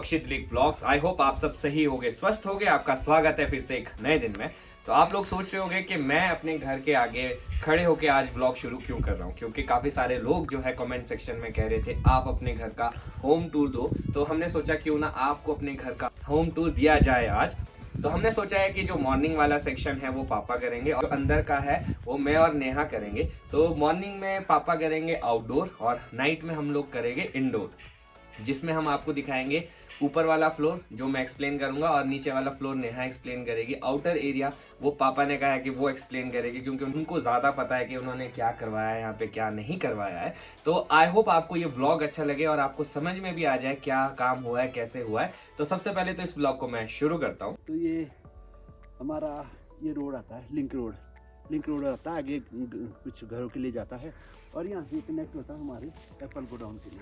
Akshit league blogs. I hope आप सब सही होगे, स्वस्थ होगे। आपका स्वागत है फिर से एक नए दिन में। तो आप लोग सोच रहे होंगे कि मैं अपने घर के आगे खड़े होके आज ब्लॉग शुरू क्यों कर रहा हूँ, क्योंकि काफ़ी सारे लोग जो है कमेंट सेक्शन में कह रहे थे आप अपने घर का होम टूर दो। तो हमने सोचा क्यों ना आपको अपने घर का होम टूर दिया जाए आज। तो हमने सोचा है कि जो मॉर्निंग वाला सेक्शन है वो पापा करेंगे और अंदर का है वो मैं और नेहा करेंगे। तो मॉर्निंग में पापा करेंगे आउटडोर और नाइट में हम लोग करेंगे इंडोर, जिसमें हम आपको दिखाएंगे ऊपर वाला फ्लोर जो मैं एक्सप्लेन करूंगा और नीचे वाला फ्लोर नेहा एक्सप्लेन करेगी। आउटर एरिया वो पापा ने कहा है कि वो एक्सप्लेन करेगी, क्योंकि उनको ज़्यादा पता है कि उन्होंने क्या करवाया है यहाँ पे, क्या नहीं करवाया है। तो आई होप आपको ये व्लॉग अच्छा लगे और आपको समझ में भी आ जाए क्या काम हुआ है, कैसे हुआ है। तो सबसे पहले तो इस व्लॉग को मैं शुरू करता हूँ। तो ये हमारा ये रोड आता है, लिंक रोड आता है, आगे कुछ घरों के लिए जाता है और यहाँ से कनेक्ट होता है हमारे एप्पल गोडाउन के लिए।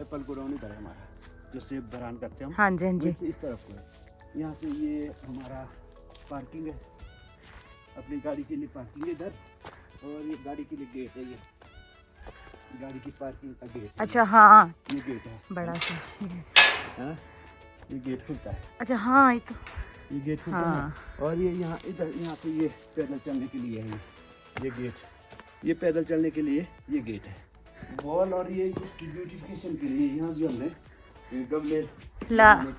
एप्पल गोडाउन इधर है हमारा, जो सेब बरान करते हैं हम। हाँ जी, हाँ जी। इस तरफ को है। यहाँ से ये हमारा पार्किंग है, अपनी गाड़ी के लिए पार्किंग है इधर, और ये गाड़ी के लिए गेट है। ये गाड़ी की पार्किंग का गेट है। अच्छा हाँ, ये गेट है बड़ा सा। हाँ, ये गेट खुलता है। अच्छा हाँ, ये तो ये गेट खुलता हाँ। है और ये यहाँ इधर यहाँ से ये पैदल चलने के लिए है। ये गेट, ये पैदल चलने के लिए ये गेट है। वॉल और ये इसकी ब्यूटिफिकेशन के लिए यहाँ भी हमने गमले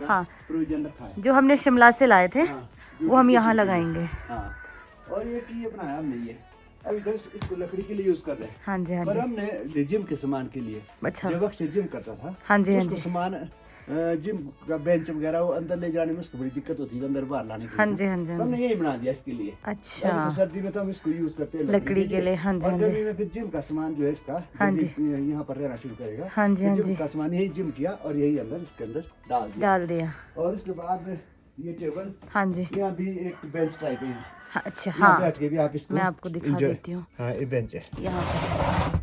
हाँ, प्रोविजन रखा है। जो हमने शिमला से लाए थे हाँ, वो हम यहाँ beautification के लिए। लगाएंगे। हाँ, और ये बनाया हमने, ये अभी तक इसको लकड़ी के लिए यूज कर रहे हैं। हाँ जी, हाँ पर जी। हमने जिम के सामान के लिए, अच्छा। जब अक्षय जिम करता था, हाँ जी, हाँ उसको जी। सामान जिम का बेंच वगैरह वो अंदर ले जाने में उसको बड़ी दिक्कत होती है, अंदर बाहर लाने के लिए। हाँ जी, हाँ जी, तो हाँ हमने जी। यही बना दिया इसके लिए। अच्छा, अभी तो सर्दी में तो हम इसको यूज करते हैं लकड़ी के लिए। हाँ जी, और हाँ गर्मी जी। में फिर जिम का सामान जो है इसका, हाँ जब जी। ये यहाँ पर रहना शुरू करेगा, हाँ जी, तो हाँ जिम जी। का सामान यही जिम किया और यही अंदर इसके अंदर डाल दिया। और उसके बाद ये टेबल, हाँ जी। यहाँ भी एक बेंच टाइप है। हाँ, अच्छा यहाँ हाँ, बैठ के भी आप इसको मैं आपको दिखा enjoy- देती हूँ। हाँ, ये बेंच है। यहाँ पे।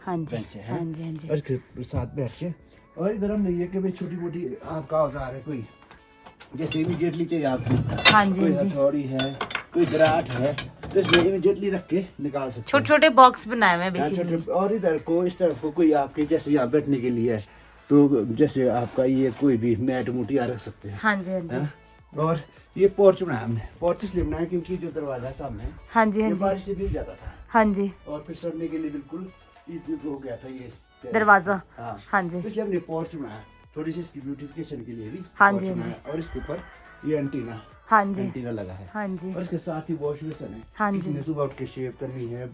हाँ जी, बेंच है, हाँ जी, हाँ जी। और इसके साथ बैठ के, और इधर हमने ये कि भाई छोटी मोटी आपका औजार है, कोई जैसे इमीडिएटली चाहिए आपको, हाँ जी, कोई हाँ जी। हथौड़ी है, कोई दराट है, तो इसमें इमीडिएटली रख के निकाल सकते हैं। छोटे छोटे बॉक्स बनाए हुए हैं हाँ, बेसिकली। छोटे। और इधर को इस तरफ को कोई आपके जैसे यहाँ बैठने के लिए है, तो जैसे आपका ये कोई भी मैट मूट यहाँ रख सकते हैं। हाँ जी, हाँ जी। हाँ? और ये पोर्च बनाया हमने, पोर्च इसलिए बनाया क्योंकि जो दरवाजा है सामने, हाँ जी, हाँ ये जी। बारिश से भीग जाता था हाँ जी, और फिर सड़ने के लिए बिल्कुल इजी हो गया था ये दरवाजा। हाँ, हाँ जी, तो इसलिए हमने पोर्च बनाया, थोड़ी सी इसकी ब्यूटिफिकेशन के लिए भी हाँ porch जी, हाँ जी। बनाया। और इसके ऊपर ये एंटीना हाँ जी, लगा है। हाँ जी। और इसके साथ ही वॉश बेसिन है। हाँ जी। किसी ने सुबह उठ के शेव करनी है,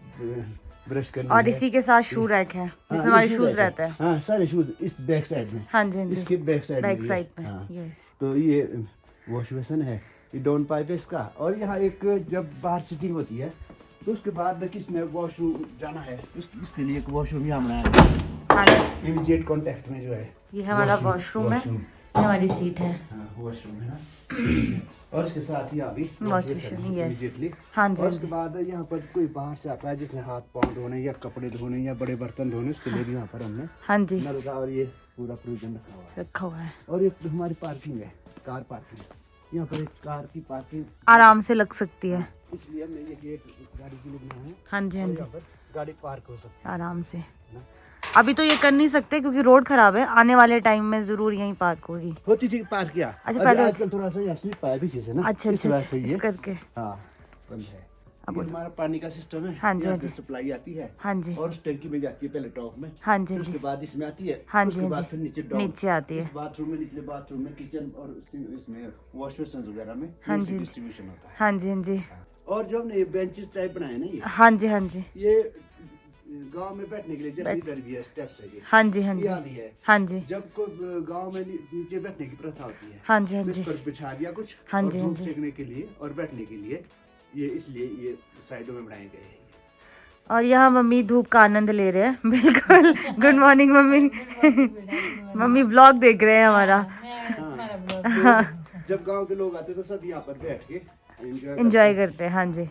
ब्रश करनी और है। इसी के साथ शू रैक है, हाँ, जिसमें ये हमारे shoe शूज rack रहते हैं। हाँ, सारे शूज इस बैक साइड में। हाँ जी, हाँ जी। इसके बैक साइड में बैक ये। साइड में। हाँ। यस। तो ये वॉश बेसिन है, ये डाउन पाइप है इसका। और यहाँ एक जब बाहर सिटिंग होती है तो उसके बाद किसने वॉशरूम जाना है, इसके लिए एक वॉशरूम यहाँ बनाया है, हाँ जी, इमीडिएट कांटेक्ट में जो है। ये हमारा वॉशरूम है, ये हमारी सीट है। हाँ, वॉशरूम है ना। और इसके साथ ही यहाँ भी वॉश बेसिन, यस। इमीडिएटली। हाँ जी, और हाँ उसके जी। बाद यहाँ पर कोई बाहर से आता है जिसने हाथ पाँव धोने या कपड़े धोने या बड़े बर्तन धोने, उसके लिए भी यहाँ पर हमने हाँ जी, नल का और ये पूरा प्रोविजन रखा हुआ है। रखा हुआ है। और ये हमारी पार्किंग है, कार पार्किंग। यहाँ पर एक कार की पार्किंग आराम से लग सकती है। इसलिए हमने ये गेट गाड़ी के लिए बनाया है। हाँ जी, हाँ और जी, यहाँ पर गाड़ी पार्क हो सकती आराम से। है ना। अभी तो ये कर नहीं सकते क्योंकि रोड खराब है, आने वाले टाइम में जरूर यहीं पार्क होगी। होती थी पार्क किया। अच्छा, अभी पहले आजकल थोड़ा सा यहाँ स्लिप आया पीछे से ना। अच्छा इस अच्छा वजह अच्छा, से ये इस करके। हाँ बंद है। अब ये हमारा पानी का सिस्टम है। हाँ जी, यहाँ हाँ से जी। सप्लाई आती है हाँ जी, और उस टंकी में जाती है पहले टॉप में, हाँ जी, फिर हाँ उसके जी, बाद इसमें आती है, हाँ जी, उसके हाँ बाद जी। फिर नीचे डाउन, नीचे आती है। इस बाथरूम में, निचले बाथरूम में, किचन और इसमें वॉश बेसिन वगैरह में हाँ जी। डिस्ट्रीब्यूशन होता है। हाँ जी, हाँ जी, और जो हमने बेंचेस टाइप बनाए ना, हाँ जी, हाँ जी, ये गांव में बैठने के लिए, जैसे इधर भी है स्टेप्स है, ये हाँ जी, हाँ जी, यहाँ भी है। हाँ जी, जब को गांव में नीचे बैठने की प्रथा होती है, हाँ जी, हाँ तो इस जी, पर बिछा दिया कुछ हाँ और जी, हाँ धूप जी। सेकने के लिए और बैठने के लिए, ये इसलिए ये साइडों में बनाए गए हैं। और यहाँ मम्मी धूप का आनंद ले रहे हैं। बिल्कुल। Good morning mummy. Mummy blog देख रहे हैं हमारा। हाँ, तो जब गांव के लोग आते तो सब यहाँ पर बैठ के एंजॉय करते हैं। हाँ जी,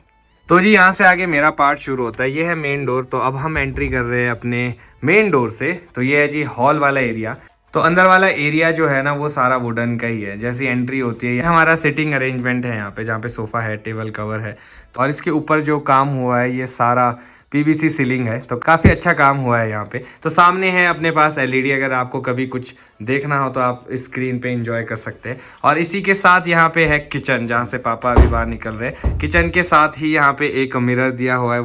तो जी यहाँ से आगे मेरा पार्ट शुरू होता है। ये है मेन डोर। तो अब हम एंट्री कर रहे हैं अपने मेन डोर से। तो ये है जी हॉल वाला एरिया। तो अंदर वाला एरिया जो है ना वो सारा वुडन का ही है। जैसी एंट्री होती है, ये हमारा सिटिंग अरेंजमेंट है यहाँ पे, जहाँ पे सोफा है, टेबल कवर है। तो और इसके ऊपर जो काम हुआ है ये सारा पीवीसी सीलिंग है, तो काफ़ी अच्छा काम हुआ है यहाँ पे। तो सामने है अपने पास एलईडी, अगर आपको कभी कुछ देखना हो तो आप स्क्रीन पे एंजॉय कर सकते हैं। और इसी के साथ यहाँ पे है किचन, जहाँ से पापा अभी बाहर निकल रहे हैं। किचन के साथ ही यहाँ पे एक मिरर दिया हुआ है,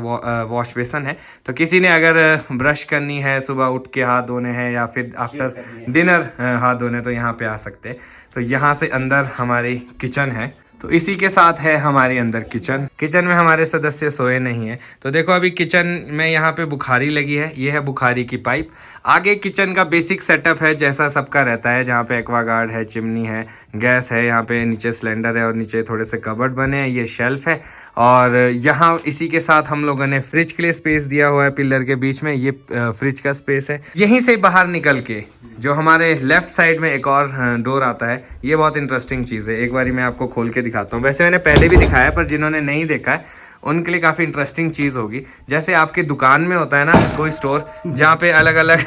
वॉश बेसन है। तो किसी ने अगर ब्रश करनी है, सुबह उठ के हाथ धोने हैं या फिर आफ्टर डिनर हाथ धोने, तो यहाँ पे आ सकते हैं। तो यहाँ से अंदर हमारी किचन है। तो इसी के साथ है हमारी अंदर किचन। किचन में हमारे सदस्य सोए नहीं है, तो देखो अभी किचन में यहाँ पे बुखारी लगी है, ये है बुखारी की पाइप। आगे किचन का बेसिक सेटअप है जैसा सबका रहता है, जहाँ पे एक्वागार्ड है, चिमनी है, गैस है, यहाँ पे नीचे सिलेंडर है और नीचे थोड़े से कबर्ड बने हैं, ये शेल्फ है। और यहाँ इसी के साथ हम लोगों ने फ्रिज के लिए स्पेस दिया हुआ है पिलर के बीच में, ये फ्रिज का स्पेस है। यहीं से बाहर निकल के जो हमारे लेफ्ट साइड में एक और डोर आता है, ये बहुत इंटरेस्टिंग चीज़ है। एक बारी मैं आपको खोल के दिखाता हूँ। वैसे मैंने पहले भी दिखाया, पर जिन्होंने नहीं देखा है उनके लिए काफ़ी इंटरेस्टिंग चीज़ होगी। जैसे आपकी दुकान में होता है ना कोई स्टोर, जहाँ पे अलग अलग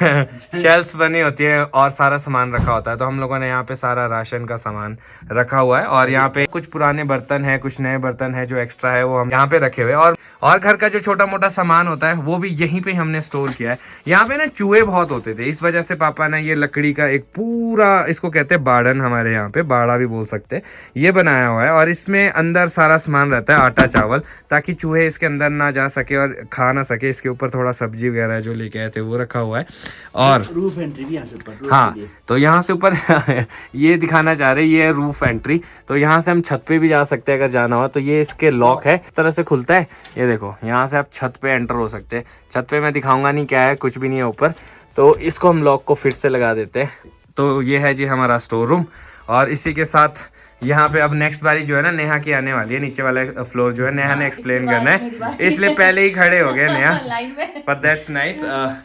शेल्फ्स बनी होती है और सारा सामान रखा होता है, तो हम लोगों ने यहाँ पे सारा राशन का सामान रखा हुआ है। और यहाँ पे कुछ पुराने बर्तन है, कुछ नए बर्तन है, जो एक्स्ट्रा है वो हम यहाँ पे रखे हुए हैं। और घर का जो छोटा मोटा सामान होता है वो भी यहीं पे हमने स्टोर किया है। यहाँ पे ना चूहे बहुत होते थे, इस वजह से पापा ने ये लकड़ी का एक पूरा, इसको कहते हैं बाड़न, हमारे यहाँ पे बाड़ा भी बोल सकते हैं, ये बनाया हुआ है। और इसमें अंदर सारा सामान रहता है, आटा चावल, ताकि चूहे इसके अंदर ना जा सके और खा ना सके। इसके ऊपर थोड़ा सब्जी वगैरह जो लेके आए थे वो रखा हुआ है। और रूफ एंट्री भी यहाँ से ऊपर, हाँ, तो यहाँ से ऊपर ये दिखाना चाह रहे हैं, ये है रूफ एंट्री। तो यहाँ से हम छत पे भी जा सकते हैं अगर जाना हो तो। ये इसके लॉक है, इस तरह से खुलता है, ये देखो यहाँ से आप छत पे एंटर हो सकते हैं। छत पे मैं दिखाऊंगा नहीं क्या है, कुछ भी नहीं है ऊपर। तो इसको हम लॉक को फिर से लगा देते हैं। तो ये है जी हमारा स्टोर रूम। और इसी के साथ यहाँ पे अब नेक्स्ट बारी जो है ना नेहा की आने वाली है। नीचे वाला फ्लोर जो है नेहा ने एक्सप्लेन करना है, इसलिए पहले ही खड़े हो गए नेहा, पर दैट्स नाइस।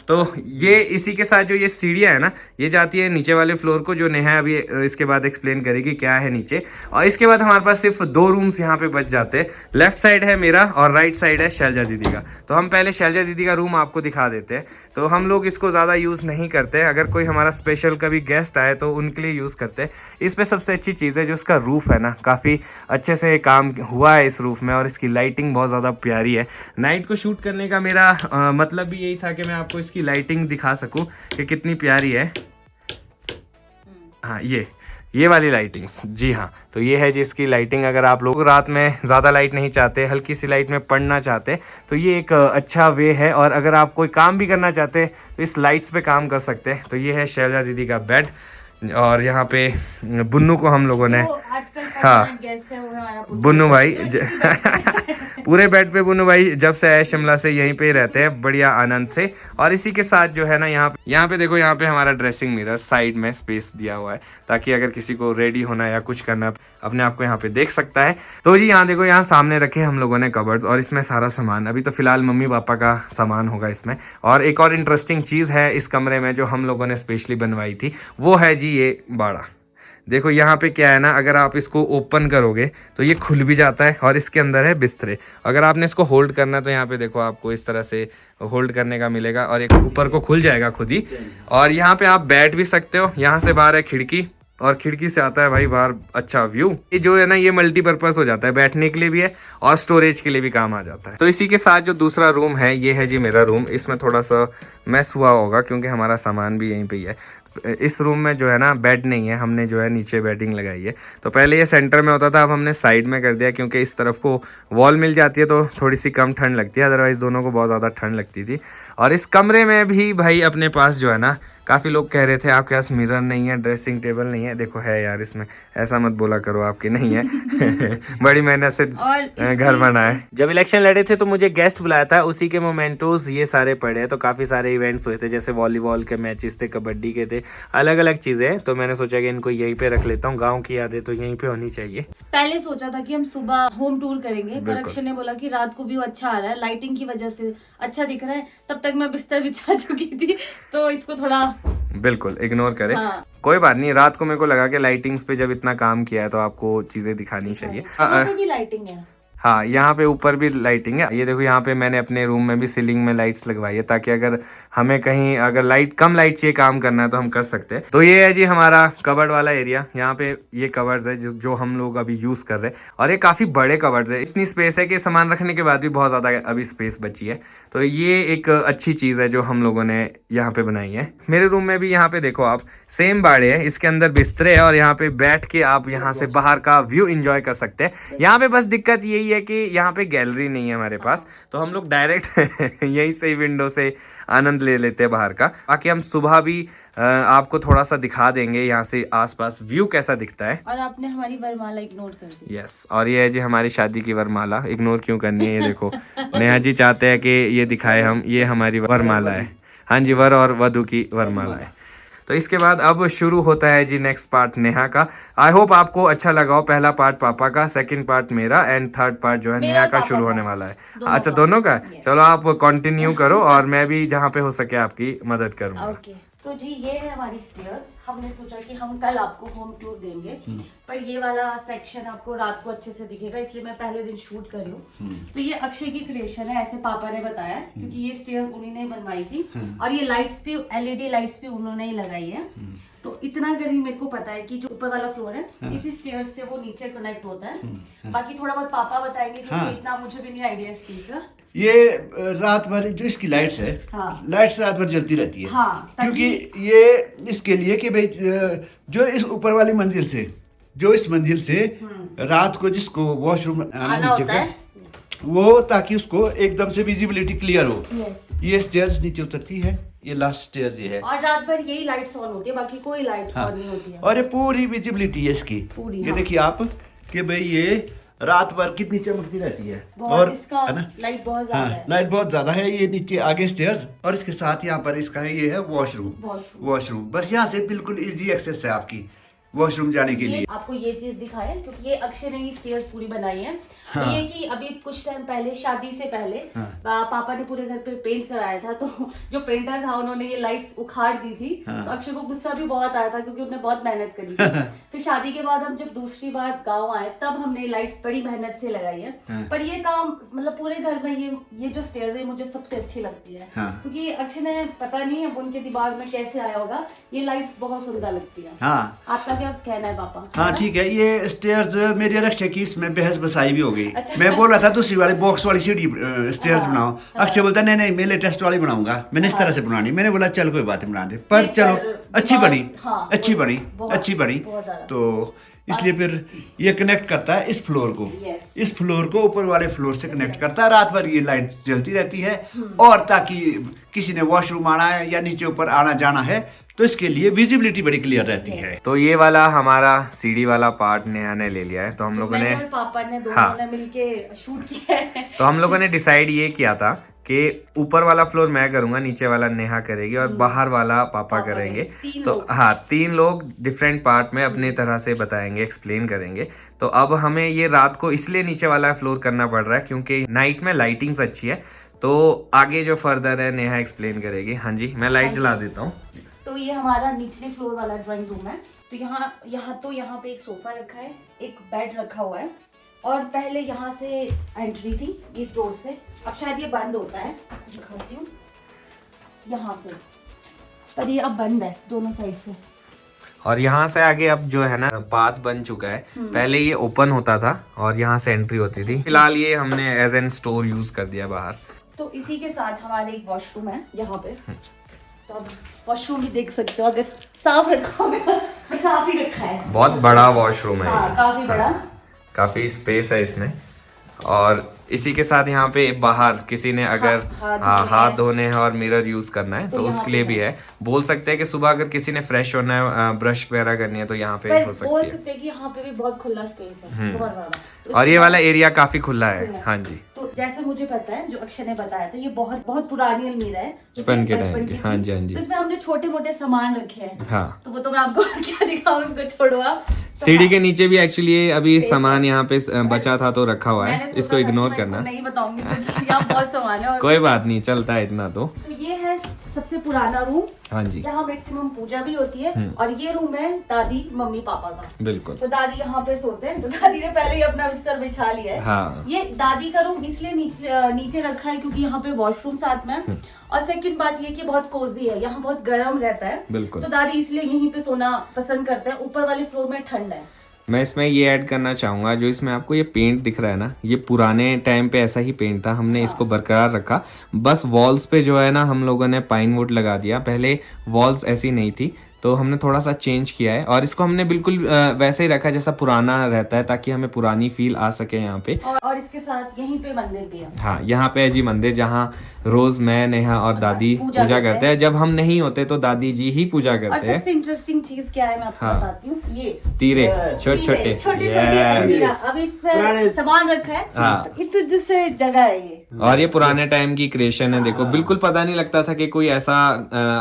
तो ये इसी के साथ जो ये सीढ़ियाँ है ना, ये जाती है नीचे वाले फ्लोर को, जो नेहा अभी इसके बाद एक्सप्लेन करेगी क्या है नीचे। और इसके बाद हमारे पास सिर्फ 2 रूम्स यहाँ पे बच जाते हैं। लेफ्ट साइड है मेरा और राइट साइड है शैलजा दीदी का। तो हम पहले शैलजा दीदी का रूम आपको दिखा देते हैं। तो हम लोग इसको ज़्यादा यूज़ नहीं करते, अगर कोई हमारा स्पेशल कभी गेस्ट आए तो उनके लिए यूज़ करते हैं। इस पर सबसे अच्छी चीज़ है जो इसका रूफ़ है ना, काफ़ी अच्छे से काम हुआ है इस रूफ़ में। और इसकी लाइटिंग बहुत ज़्यादा प्यारी है। नाइट को शूट करने का मेरा मतलब भी यही था कि मैं आपको इसकी लाइटिंग दिखा सकूं कि कितनी प्यारी है। हाँ, ये वाली लाइटिंग्स, जी हाँ। तो ये है जी इसकी लाइटिंग। अगर आप लोग रात में ज़्यादा लाइट नहीं चाहते, हल्की सी लाइट में पढ़ना चाहते, तो ये एक अच्छा वे है। और अगर आप कोई काम भी करना चाहते तो इस लाइट्स पे काम कर सकते हैं। तो ये है शैलजा दीदी का बेड। और यहाँ पे बुन्नू को हम लोगों ने, हाँ गेस्ट है वो हमारा बुन्नू भाई पूरे बेड पे बुन्नू भाई जब से आए शिमला से यहीं पे ही रहते हैं बढ़िया आनंद से। और इसी के साथ जो है ना यहाँ पे देखो, यहाँ पे हमारा ड्रेसिंग मिरर साइड में स्पेस दिया हुआ है, ताकि अगर किसी को रेडी होना या कुछ करना अपने आप को यहाँ पे देख सकता है। तो जी यहाँ देखो, यहाँ सामने रखे हम लोगों ने कबर्ड्स और इसमें सारा सामान, अभी तो फिलहाल मम्मी पापा का सामान होगा इसमें। और एक और इंटरेस्टिंग चीज़ है इस कमरे में जो हम लोगों ने स्पेशली बनवाई थी, वो है जी ये बाड़ा। देखो यहाँ पे क्या है ना, अगर आप इसको ओपन करोगे तो ये खुल भी जाता है और इसके अंदर है बिस्तरे। अगर आपने इसको होल्ड करना है तो यहाँ पे देखो आपको इस तरह से होल्ड करने का मिलेगा और एक ऊपर को खुल जाएगा खुद ही। और यहाँ पे आप बैठ भी सकते हो। यहाँ से बाहर है खिड़की और खिड़की से आता है भाई बाहर अच्छा व्यू। ये जो है ना ये मल्टीपर्पज हो जाता है, बैठने के लिए भी है और स्टोरेज के लिए भी काम आ जाता है। तो इसी के साथ जो दूसरा रूम है ये है जी मेरा रूम। इसमें थोड़ा सा मैस हुआ होगा क्योंकि हमारा सामान भी यहीं पे ही है। इस रूम में जो है ना बेड नहीं है, हमने जो है नीचे बेडिंग लगाई है। तो पहले ये सेंटर में होता था, अब हमने साइड में कर दिया क्योंकि इस तरफ को वॉल मिल जाती है तो थोड़ी सी कम ठंड लगती है, अदरवाइज दोनों को बहुत ज़्यादा ठंड लगती थी। और इस कमरे में भी भाई अपने पास जो है ना, काफ़ी लोग कह रहे थे आपके पास मिरर नहीं है, ड्रेसिंग टेबल नहीं है। देखो है यार, इसमें ऐसा मत बोला करो आपकी नहीं है बड़ी मेहनत से घर बना है। जब इलेक्शन लड़े थे तो मुझे गेस्ट बुलाया था, उसी के मोमेंटोज ये सारे पड़े हैं। तो काफ़ी सारे इवेंट्स हुए थे, जैसे वॉलीबॉल के मैचेस थे, कबड्डी के थे, अलग अलग चीज़ें। तो मैंने सोचा कि इनको यहीं पे रख लेता हूँ, गाँव की यादें तो यहीं पे होनी चाहिए। पहले सोचा था कि हम सुबह होम टूर करेंगे, पर अक्षय ने बोला कि रात को व्यू अच्छा आ रहा है, लाइटिंग की वजह से अच्छा दिख रहा है। तब तक मैं बिस्तर बिछा चुकी थी तो इसको थोड़ा बिल्कुल इग्नोर करें। हाँ। कोई बात नहीं, रात को मेरे को लगा कि लाइटिंग्स पे जब इतना काम किया है तो आपको चीजें दिखानी चाहिए। यहाँ पे भी लाइटिंग है। हाँ, यहाँ पे ऊपर भी लाइटिंग है। ये देखो, यहाँ पे मैंने अपने रूम में भी सीलिंग में लाइट्स लगवाई है, ताकि अगर हमें कहीं अगर कम लाइट चाहिए काम करना है तो हम कर सकते हैं। तो ये है जी हमारा कबर्ड वाला एरिया। यहाँ पे ये कबर्ड्स है जो हम लोग अभी यूज कर रहे हैं, और ये काफी बड़े कबर्ड्स है। इतनी स्पेस है कि सामान रखने के बाद भी बहुत ज्यादा अभी स्पेस बची है। तो ये एक अच्छी चीज है जो हम लोगों ने यहाँ पे बनाई है। मेरे रूम में भी यहाँ पे देखो आप, सेम बाड़े है, इसके अंदर बिस्तरे है, और यहाँ पे बैठ के आप यहाँ से बाहर का व्यू एंजॉय कर सकते हैं। यहाँ पे बस दिक्कत यही है कि यहाँ पे गैलरी नहीं है हमारे पास, तो हम लोग डायरेक्ट यहीं से विंडो से आनंद ले लेते हैं बाहर का। बाकी हम सुबह भी आपको थोड़ा सा दिखा देंगे यहाँ से आसपास व्यू कैसा दिखता है। और आपने हमारी वरमाला इग्नोर कर दी। यस, और ये है जी हमारी शादी की वरमाला। इग्नोर क्यों करनी है? ये देखो नेहा जी चाहते हैं कि ये दिखाए हम, ये हमारी वरमाला है। हाँ जी, वर और वधू की वरमाला है। तो इसके बाद अब शुरू होता है जी नेक्स्ट पार्ट नेहा का। आई होप आपको अच्छा लगा हो। पहला पार्ट पापा का, सेकंड पार्ट मेरा, एंड थर्ड पार्ट जो है नेहा का शुरू होने वाला है। अच्छा, दोनों का? चलो आप कंटिन्यू करो और मैं भी जहाँ पे हो सके आपकी मदद करूँगा। ओके, तो जी ये है हमारी स्टेयर्स। हमने सोचा कि हम कल आपको होम टूर देंगे, पर ये वाला सेक्शन आपको रात को अच्छे से दिखेगा, इसलिए मैं पहले दिन शूट कर रही हूँ। तो ये अक्षय की क्रिएशन है, ऐसे पापा ने बताया, क्योंकि ये स्टेयर्स उन्हीं ने बनवाई थी, और ये लाइट्स भी, LED लाइट्स भी उन्होंने ही लगाई है। तो इतना करीब मेरे को पता है कि जो ऊपर वाला फ्लोर है, इसी स्टेयर्स से वो नीचे कनेक्ट होता है। बाकी थोड़ा बहुत पापा बताएंगे, क्योंकि इतना मुझे भी नहीं आइडिया इस चीज का। ये रात भर जो इसकी लाइट्स है, लाइट्स रात भर जलती रहती है। क्योंकि ये इसके लिए कि भाई जो इस ऊपर वाली मंजिल से, जो इस मंजिल से रात को जिसको वॉशरूम आना नीचे का, वो ताकि उसको एकदम से विजिबिलिटी क्लियर हो। ये स्टेयर्स नीचे उतरती है, ये लास्ट स्टेयर्स ये है, और रात भर यही लाइट्स ऑन होती है, बाकी कोई लाइट ऑन नहीं होती है। और ये पूरी विजिबिलिटी है इसकी पूरी। ये देखिए आप कि भाई ये रात भर कितनी चमकती रहती है। और इसका लाइट बहुत ज्यादा है। लाइट बहुत ज्यादा है। ये नीचे आगे स्टेयर्स, और इसके साथ यहाँ पर इसका है, ये है वॉशरूम। बस यहाँ से बिल्कुल इजी एक्सेस है आपकी वॉशरूम जाने के लिए। आपको ये चीज दिखाया क्योंकि ये अक्षय ने ही स्टेयर्स पूरी बनाई है। तो ये कि अभी कुछ टाइम पहले, शादी से पहले, पापा ने पूरे घर पे पेंट कराया था, तो जो पेंटर था उन्होंने ये लाइट्स उखाड़ दी थी। तो अक्षय को गुस्सा भी बहुत आया था, क्योंकि उन्होंने बहुत मेहनत करी थी। फिर शादी के बाद हम जब दूसरी बार गाँव आए, तब हमने लाइट्स बड़ी मेहनत से लगाई है। पर ये काम मतलब पूरे घर में ये जो स्टेयर्स है मुझे सबसे अच्छी लगती है, क्योंकि अक्षय ने पता नहीं अब उनके दिमाग में कैसे आया होगा, ये लाइट्स बहुत सुंदर लगती है। आपका क्या कहना है पापा? हाँ ठीक है, ये स्टेयर्स मेरी अक्षय की इसमें बहस बसाई भी हो गई। मैं बोल रहा था दूसरी वाली बॉक्स वाली सीढ़ी स्टेयर्स बनाओ। अक्षय बोलता नहीं मैं लेटेस्ट वाली बनाऊंगा, मैंने इस तरह से बनानी। मैंने बोला चल कोई बात नहीं बना दे, पर चलो अच्छी बनी। तो इसलिए फिर ये कनेक्ट करता है इस फ्लोर को, इस फ्लोर को ऊपर वाले फ्लोर से कनेक्ट करता है। रात भर ये लाइट जलती रहती है, और ताकि किसी ने वॉशरूम आना है या नीचे ऊपर आना जाना है तो इसके लिए विजिबिलिटी बड़ी क्लियर रहती है। तो ये वाला हमारा सीढ़ी वाला पार्ट नेहा ने ले लिया है। तो हम लोगों ने, पापा ने दोनों ने मिलके शूट किया है। तो हम लोगों ने डिसाइड ये किया था कि ऊपर वाला फ्लोर मैं करूंगा, नीचे वाला नेहा करेगी, और बाहर वाला पापा करेंगे। तो हाँ, 3 लोग डिफरेंट पार्ट में अपनी तरह से बताएंगे, एक्सप्लेन करेंगे। तो अब हमें ये रात को इसलिए नीचे वाला फ्लोर करना पड़ रहा है क्योंकि नाइट में लाइटिंग अच्छी है। तो आगे जो फर्दर है नेहा एक्सप्लेन करेगी। हाँ जी, मैं लाइट जला देता हूँ। तो ये हमारा निचले फ्लोर वाला ड्राइंग रूम है। तो यहाँ पे एक सोफा रखा है, एक बेड रखा हुआ है, और पहले यहाँ से एंट्री थी इस डोर से। अब शायद ये बंद होता है, दिखाती हूँ यहाँ से, पर ये अब बंद है दोनों साइड से। और यहाँ से आगे अब जो है ना पाथ बन चुका है। पहले ये ओपन होता था और यहाँ से एंट्री होती थी। फिलहाल ये हमने एज एन स्टोर यूज कर दिया बाहर। तो इसी के साथ हमारे एक वॉशरूम है यहाँ पे। तो अब वॉशरूम भी देख सकते हो, अगर साफ रखा होगा, साफ ही रखा है। बहुत बड़ा वॉशरूम है। काफी बड़ा, काफी स्पेस है इसमें। और इसी के साथ यहाँ पे बाहर किसी ने अगर हाथ धोने हैं और मिरर यूज करना है तो उसके लिए भी है। बोल सकते हैं कि सुबह अगर किसी ने फ्रेश होना है, ब्रश वगैरह करनी है, तो यहाँ पे हो सकती है। बोल सकते हैं कि यहाँ पे भी बहुत खुला स्पेस है, बहुत ज्यादा। और ये वाला एरिया काफी खुला है। हाँ जी, तो जैसे मुझे पता है, जो अक्षय ने बताया था, ये बहुत बहुत पुरानी अलमीरा है, बचपन के टाइम की। हाँ जी, हाँ जी। तो इसमें हमने छोटे मोटे सामान रखे हैं। हाँ, तो वो तो मैं आपको क्या दिखाऊं, उसको छोड़ो आप। सीढ़ी के नीचे भी एक्चुअली अभी सामान यहाँ पे बचा था तो रखा हुआ है, इसको इग्नोर करना। नहीं बताऊंगी, यहाँ बहुत सामान है। कोई बात नहीं, चलता है इतना। तो ये है सबसे पुराना रूम हाँ जी जहाँ मैक्सिमम पूजा भी होती है, और ये रूम है दादी मम्मी पापा का। बिल्कुल। तो दादी यहाँ पे सोते हैं, तो दादी ने पहले ही अपना बिस्तर बिछा लिया है। हाँ। ये दादी का रूम इसलिए नीचे रखा है क्योंकि यहाँ पे वॉशरूम साथ में है, और सेकंड बात ये कि बहुत कोजी है, यहाँ बहुत गर्म रहता है। बिल्कुल। तो दादी इसलिए यहीं पे सोना पसंद करते हैं, ऊपर वाले फ्लोर में ठंड है। मैं इसमें ये ऐड करना चाहूँगा, जो इसमें आपको ये पेंट दिख रहा है ना, ये पुराने टाइम पे ऐसा ही पेंट था, हमने इसको बरकरार रखा। बस वॉल्स पे जो है ना हम लोगों ने पाइन वुड लगा दिया, पहले वॉल्स ऐसी नहीं थी तो हमने थोड़ा सा चेंज किया है, और इसको हमने बिल्कुल वैसे ही रखा जैसा पुराना रहता है, ताकि हमें पुरानी फील आ सके यहाँ पे। और इसके साथ यहीं पे मंदिर भी है। हाँ, यहाँ पे है जी मंदिर, जहाँ रोज मैं, नेहा और दादी पूजा करते हैं। जब हम नहीं होते तो दादी जी ही पूजा और करते हैं। सबसे इंटरेस्टिंग चीज क्या है मैं आपको बताती हूँ, ये तीरे छोटे छोटे अब इसमें सामान रखा है। हाँ। इस दूसरे जगह है ये, और ये पुराने टाइम की क्रिएशन है, देखो बिल्कुल पता नहीं लगता था कि कोई ऐसा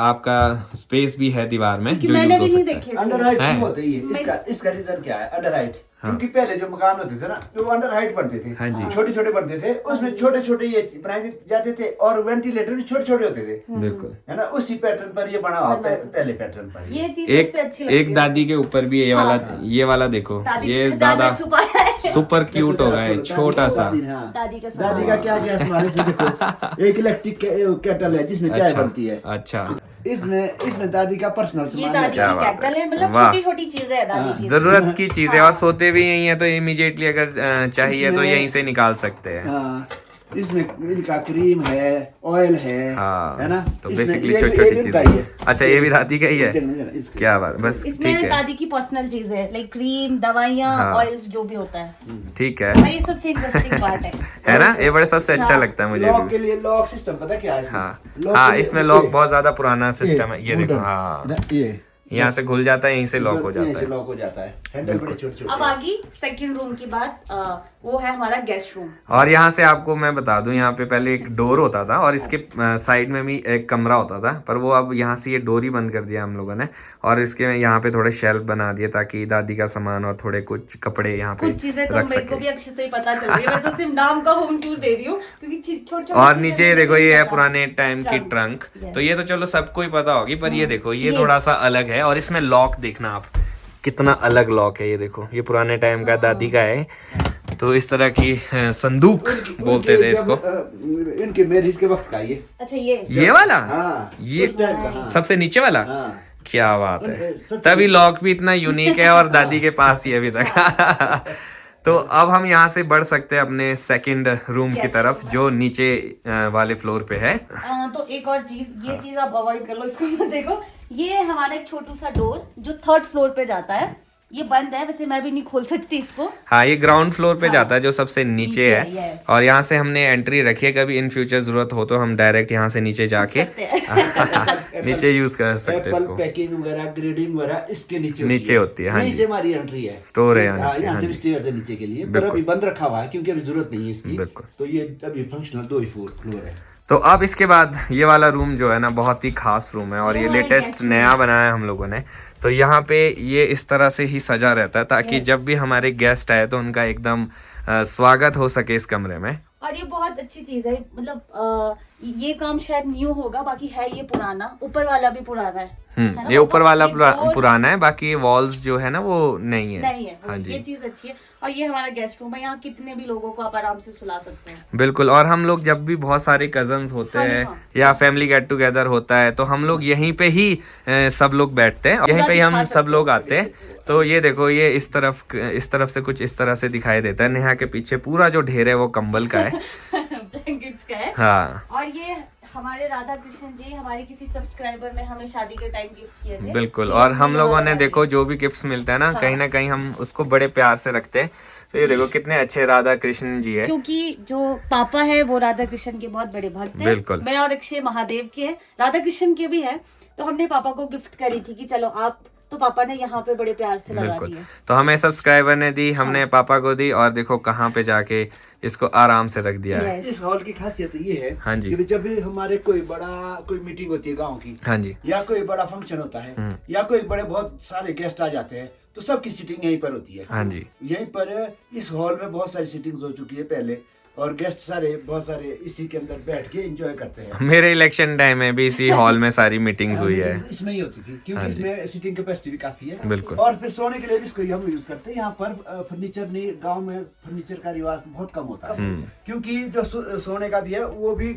आपका स्पेस भी है दीवार में जो मैंने यूज भी हो नहीं सकता है। देखे थे। अंडर हाइट है। क्यों होते हैं? इसका रीजन क्या है? अंडर हाइट, क्योंकि पहले जो मकान होते थे ना तो वो अंडर हाइट बनते थे, हाँ जी। छोटे छोटे बनते थे, उसमें छोटे छोटे ये बनाए जाते थे, और वेंटिलेटर भी छोटे छोटे होते थे, बिल्कुल। है ना? उसी पैटर्न पर ये बना हुआ, पहले पैटर्न पर ये चीज एक सबसे अच्छी लगती एक है। दादी के ऊपर भी ये वाला देखो, दादी ये ज्यादा ज्यादा छुपाया है। सुपर क्यूट होगा, ये छोटा सा। दादी का दादी का क्या क्या सामान है इसमें देखो, एक इलेक्ट्रिक केटल है जिसमें चाय बनती है। अच्छा, इसमें दादी का पर्सनल ये सामान दादी है। की केटल है, मतलब वाह। छोटी छोटी चीजें है दादी की। जरूरत की चीजें, और सोते भी यही है तो इमीडिएटली अगर चाहिए तो इसमें- यहीं से निकाल सकते हैं। हाँ, इसमें इनका क्रीम है, ऑयल है, हाँ, है ना? तो इसमें बेसिकली ये छोटी भी छोटी इनका ही है। चीजें। अच्छा, ये भी दादी का ही है, इसके- क्या बात, बस ठीक इसमें है, दादी की पर्सनल चीजें है, लाइक क्रीम, दवाइयाँ, हाँ। ऑयल्स जो भी होता है। ठीक है, और ये सबसे इंटरेस्टिंग पार्ट है। है ना? ये बड़े सबसे अच्छा हाँ। लगता है मुझे लॉक भी। के लिए लॉक सिस्टम पता क्या है इसमें? हाँ लॉक हाँ, के लिए- इसमें लॉक बहुत ज्यादा पुराना सिस्टम है, ये देखो। wooden, हाँ, ये यहाँ से खुल जाता है, यहीं से लॉक हो यहीं जाता से है। लॉक हो जाता है, हैंडल बड़े छोटे छोटे। अब आगे सेकंड रूम की बात, वो है हमारा गेस्ट रूम। और यहाँ से आपको मैं बता दूं, यहाँ पे पहले एक डोर होता था, और इसके साइड में भी एक कमरा होता था, पर वो अब यहाँ से ये डोर ही बंद कर दिया हम लोगों ने, और इसके यहाँ पे थोड़े शेल्फ बना दिए ताकि दादी का सामान और थोड़े कुछ कपड़े यहाँ पे कुछ चीजें तो रख मेरे को सके। भी अच्छे से ही पता चल रही है, मैं तो सिर्फ नाम का होम टूर दे रही हूँ क्योंकि छोटे और नीचे देखो, ये है पुराने टाइम की ट्रंक, तो ये तो चलो सबको ही पता होगी, पर ये देखो, ये थोड़ा सा अलग है, और इसमें लॉक देखना आप, कितना अलग लॉक है ये देखो, ये पुराने टाइम का दादी का है। तो इस तरह की संदूक बोलते थे इसको। इनके मैरिज के वक्त का ये। अच्छा, ये वाला, हाँ, ये उस टाइम का, हाँ। सबसे नीचे वाला, हाँ। क्या बात है, सबसे- तभी लॉक भी इतना यूनिक है, और दादी के पास ही अभी तक। तो अब हम यहाँ से बढ़ सकते हैं अपने सेकंड रूम की तरफ, जो नीचे वाले फ्लोर पे है। तो एक और चीज, ये चीज आप अवॉइड कर लो, इसको मत देखो। ये है हमारा एक छोटू सा डोर जो थर्ड फ्लोर पे जाता है, ये बंद है, वैसे मैं भी नहीं खोल सकती इसको। हाँ, ये ग्राउंड फ्लोर पे जाता है, जो सबसे नीचे है, yes। और यहाँ से हमने एंट्री रखी है, कभी इन फ्यूचर जरूरत हो तो हम डायरेक्ट यहाँ से नीचे जाके नीचे यूज कर सकते हैं एप्पल इसको। पैकिंग वगैरह, ग्रेडिंग वगैरह इसके नीचे होती है, हाँ यहीं जी। से हमारी एंट्री है, स्टोर है यहाँ हाँ, नीचे, यहाँ हाँ से भी जी। स्टेयर से नीचे के लिए, पर बिल्कुल। अभी बंद रखा हुआ है क्योंकि अभी जरूरत नहीं है इसकी। बिल्कुल। तो ये अभी फंक्शनल 2 ही फ्लोर है। तो अब इसके बाद ये वाला रूम जो है ना, बहुत ही खास रूम है, और ये हमारा लेटेस्ट guest room नया बनाया है हम लोगों ने। तो यहाँ पे ये इस तरह से ही सजा रहता है, ताकि जब भी हमारे गेस्ट आए तो उनका एकदम स्वागत हो सके इस कमरे में। और ये बहुत अच्छी चीज है, मतलब ये काम शायद न्यू होगा, बाकी है ये पुराना, ऊपर वाला भी पुराना है ना? ये ऊपर वाला ये door पुराना है, बाकी वॉल्स जो है ना वो नहीं है। नहीं है, हाँ ये जी, चीज अच्छी है। और ये हमारा गेस्ट रूम है, यहाँ कितने भी लोगों को आप आराम से सुला सकते हैं। बिल्कुल। और हम लोग जब भी बहुत सारे कजन्स होते हैं या फैमिली गेट टुगेदर होता है, तो हम लोग यहीं पे ही सब लोग बैठते हैं, यहीं पे ही हम सब लोग आते हैं। तो ये देखो, ये इस तरफ से कुछ इस तरह से दिखाई देता है। नेहा के पीछे पूरा जो ढेर है वो कंबल का है। ब्लैंकेट्स का है। हाँ, और ये हमारे राधा कृष्ण जी हमारे किसी सब्सक्राइबर ने हमें शादी के टाइम गिफ्ट किए थे। बिल्कुल। और हम लोगों ने देखो, जो भी गिफ्ट्स मिलते हैं ना कहीं हम उसको बड़े प्यार से रखते हैं। तो ये देखो कितने अच्छे राधा कृष्ण जी है, क्योंकि जो पापा है वो राधा कृष्ण के बहुत बड़े भक्त हैं। बिल्कुल। मैं और अक्षय महादेव के हैं, राधा कृष्ण के भी है। तो हमने पापा को गिफ्ट करी थी कि चलो आप, तो पापा ने यहाँ पे बड़े प्यार से लगा बिल्कुल। दिए। तो हमें सब्सक्राइबर ने दी, हमने पापा को दी, और देखो कहाँ पे जाके इसको आराम से रख दिया है। इस हॉल की खासियत ये है, हाँ जी। कि जब भी हमारे कोई मीटिंग होती है गांव की, हाँ जी, या कोई बड़ा फंक्शन होता है, या कोई बड़े बहुत सारे गेस्ट आ जाते हैं, तो सबकी सीटिंग यहीं पर होती है। हाँ जी। यहीं पर इस हॉल में बहुत सारी सीटिंग्स हो चुकी है पहले, और गेस्ट सारे बहुत सारे इसी के अंदर बैठ के एंजॉय करते हैं। मेरे इलेक्शन टाइम में भी इसी हॉल में सारी मीटिंग्स हुई है। इसमें ही होती थी क्योंकि इसमें सीटिंग कैपेसिटी भी काफी है। बिल्कुल। और फिर सोने के लिए भी इसको हम यूज करते हैं। यहाँ पर फर्नीचर नहीं, गांव में फर्नीचर का रिवाज बहुत कम होता है क्योंकि जो सोने का भी है वो भी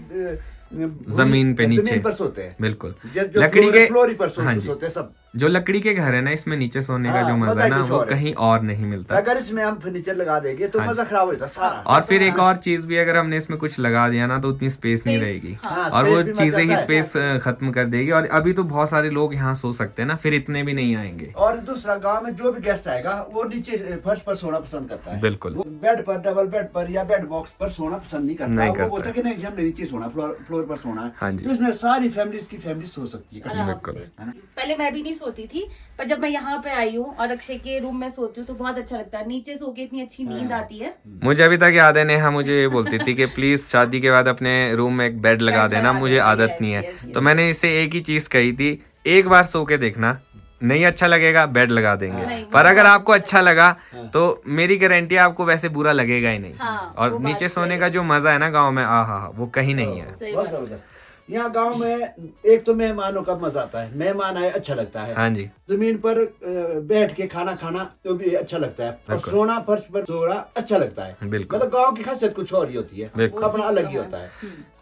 जमीन पे नीचे पर सोते हैं। बिल्कुल। जो लकड़ी के फ्लोर पर सोते हैं सब। जो लकड़ी के घर है ना, इसमें नीचे सोने का जो मजा है ना वो कहीं और नहीं मिलता। अगर इसमें हम फर्नीचर लगा देंगे तो मजा खराब हो जाता सारा। और फिर एक और चीज भी, अगर हमने इसमें कुछ लगा दिया ना तो उतनी स्पेस नहीं रहेगी और वो चीजें ही स्पेस खत्म कर देगी। और अभी तो बहुत सारे लोग यहाँ सो सकते हैं ना, फिर इतने भी नहीं आएंगे। और दूसरा, गांव में जो भी गेस्ट आएगा वो नीचे फर्श पर सोना पसंद करता है। बिल्कुल। बेड पर, डबल बेड पर या बेड बॉक्स पर सोना पसंद नहीं करता। वो बोलता है कि नहीं हमने नीचे सोना, फ्लोर पर सोना है। तो इसमें सारी फैमिली सो सकती है। बिल्कुल। पहले मैं भी नहीं सोती थी, पर जब मैं यहाँ पे आई हूँ और अक्षय के रूम में सोती हूँ तो बहुत अच्छा लगता है। नीचे सो के इतनी अच्छी नींद आती है। मुझे अभी तक याद है, नेहा मुझे ये बोलती थी कि प्लीज शादी के बाद अपने रूम में एक बेड लगा देना, मुझे आदत नहीं है। तो मैंने इसे एक ही चीज कही थी, एक बार सो के देखना, नहीं अच्छा लगेगा बेड लगा देंगे। पर अगर आपको अच्छा लगा तो मेरी गारंटी है आपको वैसे बुरा लगेगा ही नहीं। और नीचे सोने का जो मजा है ना गाँव में, वो कहीं नहीं है। बहुत जबरदस्त। यहाँ गांव में एक तो मेहमानों का मजा आता है, मेहमान आए अच्छा लगता है। हाँ जी। जमीन पर बैठ के खाना खाना तो भी अच्छा लगता है, और सोना फर्श पर सोना अच्छा लगता है। बिल्कुल। मतलब गांव की खासियत कुछ और ही होती है, अपना अलग ही होता है।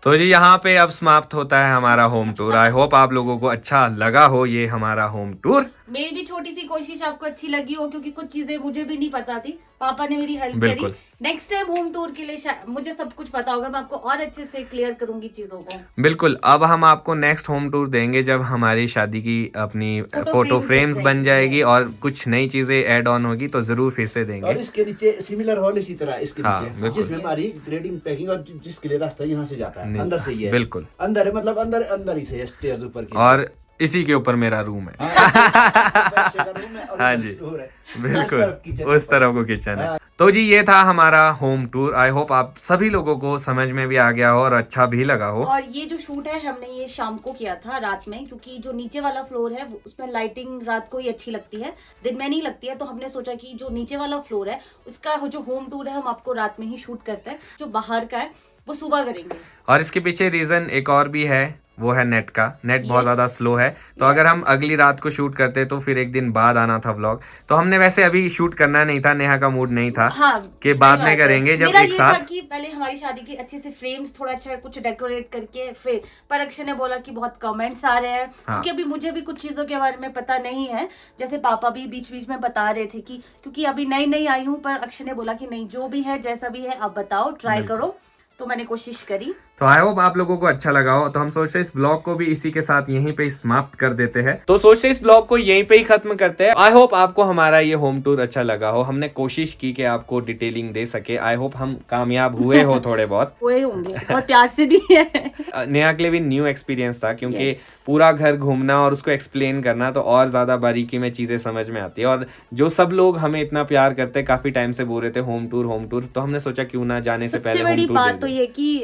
तो जी यहाँ पे अब समाप्त होता है हमारा होम टूर। आई होप आप लोगों को अच्छा लगा हो ये हमारा होम टूर। मेरी भी छोटी सी कोशिश आपको अच्छी लगी हो, क्योंकि कुछ चीजें मुझे भी नहीं पता थी, पापा ने मेरी हेल्प करी। नेक्स्ट टाइम होम टूर के लिए मुझे सब कुछ पता होगा, मैं आपको और अच्छे से क्लियर करूंगी चीजों को। बिल्कुल। अब हम आपको नेक्स्ट होम टूर देंगे जब हमारी शादी की अपनी फोटो फ्रेम्स बन जाएगी और कुछ नई चीजें ऐड ऑन होगी तो जरूर फिर से देंगे। और इसके नीचे सिमिलर हॉल इसी तरह इसके नीचे, जिसमें हमारी ग्रेडिंग पैकिंग और जिसके लिए रास्ता यहाँ से जाता है अंदर से ही है। बिल्कुल अंदर है, मतलब अंदर ही से है, स्टेयर्स ऊपर की। और इसी के ऊपर मेरा रूम है। हाँ जी, बिल्कुल उस तरफ को किचन है। तो जी ये था हमारा होम टूर। आई होप आप सभी लोगों को समझ में भी आ गया हो और अच्छा भी लगा हो। और ये जो शूट है हमने ये शाम को किया था, रात में, क्योंकि जो नीचे वाला फ्लोर है उसमें लाइटिंग रात को ही अच्छी लगती है, दिन में नहीं लगती है। तो हमने सोचा कि जो नीचे वाला फ्लोर है उसका जो होम टूर है हम आपको रात में ही शूट करते हैं, जो बाहर का है वो सुबह करेंगे। और इसके पीछे रीजन एक और भी है, वो है नेट का। नेट बहुत ज्यादा स्लो है, तो अगर हम अगली रात को शूट करते तो फिर एक दिन बाद आना था व्लॉग। तो हमने वैसे अभी शूट करना नहीं था, नेहा का मूड नहीं था। हाँ, कि बाद में करेंगे जब एक साथ। था कि पहले हमारी शादी की अच्छे से फ्रेम्स थोड़ा अच्छा कुछ डेकोरेट करके फिर, पर अक्षय ने बोला कि बहुत कमेंट्स आ रहे हैं। क्योंकि अभी मुझे भी कुछ चीजों के बारे में पता नहीं है, जैसे पापा भी बीच बीच में बता रहे थे कि क्योंकि अभी नई आई हूँ, पर अक्षय ने बोला कि नहीं जो भी है जैसा भी है आप बताओ, ट्राई करो। तो मैंने कोशिश करी। तो आई होप आप लोगों को अच्छा लगा हो। तो हम सोचते इस ब्लॉग को भी इसी के साथ यहीं पे समाप्त कर देते हैं। तो सोचते इस ब्लॉग को यहीं पे ही खत्म करते हैं। आई होप आपको हमारा ये होम टूर अच्छा लगा हो। हमने कोशिश की कि आपको डिटेलिंग दे सके। आई होप हम कामयाब हुए हो थोड़े बहुत। हुए होंगे, बहुत प्यार से दिए। नेहा के लिए भी न्यू एक्सपीरियंस था, क्योंकि पूरा घर घूमना और उसको एक्सप्लेन करना तो और ज्यादा बारीकी में चीजें समझ में आती है। और जो सब लोग हमें इतना प्यार करते, काफी टाइम से बोल रहे थे होम टूर, तो हमने सोचा क्यों ना जाने से पहले बड़ी बात तो ये कि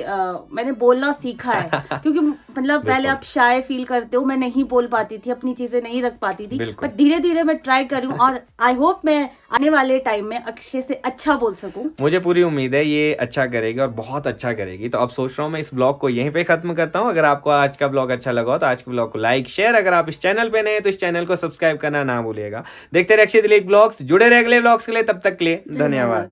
मैंने बोलना सीखा है। क्योंकि मतलब पहले आप शाय फील करते हो, मैं नहीं बोल पाती थी, अपनी चीजें नहीं रख पाती थी, पर धीरे धीरे मैं ट्राई करूं और आई होप मैं आने वाले टाइम में अक्षय से अच्छा बोल सकूं। मुझे पूरी उम्मीद है ये अच्छा करेगी और बहुत अच्छा करेगी। तो अब सोच रहा हूँ मैं इस ब्लॉग को यहीं पे खत्म करता हूँ। अगर आपको आज का ब्लॉग अच्छा लगा हो तो आज के ब्लॉग को लाइक शेयर, अगर आप इस चैनल पे नए हैं तो इस चैनल को सब्सक्राइब करना ना भूलिएगा। देखते रहे अक्षय दिलीप ब्लॉग्स, जुड़े रहे अगले ब्लॉग्स के लिए। तब तक के लिए धन्यवाद।